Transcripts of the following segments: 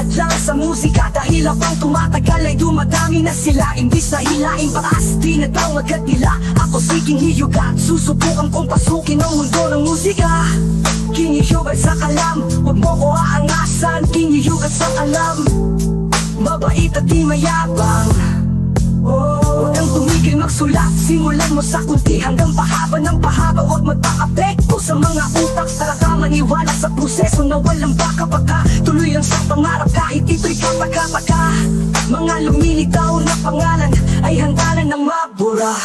hadlang sa musika, dahil habang tumatagal ay dumadami na sila. Imbis na hilaing batas, di na daw magatila. Ako siking hiyugat, susubukan kong pasukin ang mundo ng musika. Kinihiyugat sa kalam, huwag mo ko aangasan. Kinihiyugat sa kalam, mabait at di mayabang. Huwag kang tumigil magsulat, simulan mo sa kunti hanggang pahaba ng pahaba. Huwag magpaka-apekto sa mga utak, talaga maniwala sa proseso na walang baka-baka. Tuloy lang sa pangarap kahit ito'y kapag-kapag. Mga lumilitaw na pangalan ay handa na ng mabura.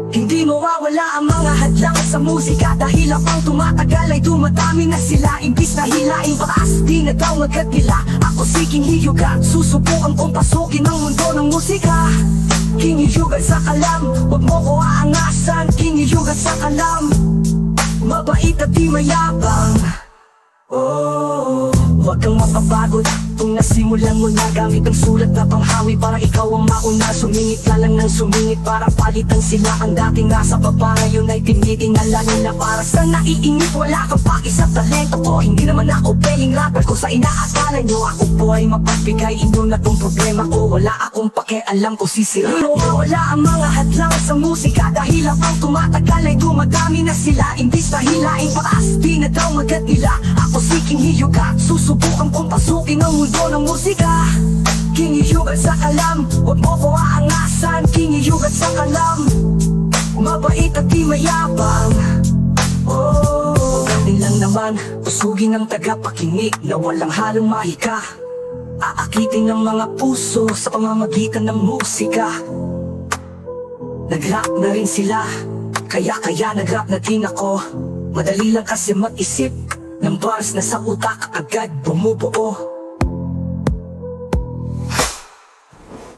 Hindi mawawala ang mga hadlang sa musika, dahil habang tumatagal ay dumadami na sila. Imbis na hilaing batas, di na daw magatila. Ako siking hiyugat, susubukan kong pasukin ang mundo ng musika. Kinihiyugat sa kalam, huwag mo ko aangasan. Kinihiyugat sa kalam, mabait at di mayabang. Huwag kang mapapagod kung nasimulan mo na gamit ang sulat na panghawi. Para ikaw ang mauna, sumingit ka lang ng sumingit para palitan sila. Ang dating nasa baba ngayon ay tinitingala nila. Para sa naiingit, wala kang paki sa talento ko. Hindi naman ako paying rapper ko sa inaakala nyo. Ako po ay mapagbigay inyo na tong problema ko. Wala akong pakialam kung sisira. Wala ang mga hadlang sa musika, dahil habang tumatagal ay dumadami na sila. Imbis na hilaing batas, di na daw magatila. Ako siking hiyugat, susubukan kong pasukin ang mundo ng musika. Kinihiyugat sa kalam, huwag mo ko aangasan. Kinihiyugat sa kalam, mabait at di mayabang. Atin lang naman, usugin ang tagapakinig na walang halong mahika. Aakitin ng mga puso sa pamamagitan ng musika. Nag-rap na rin sila, kaya nag-rap na din ako. Madali lang kasi mag-isip ng bars na sa utak agad bumubuo.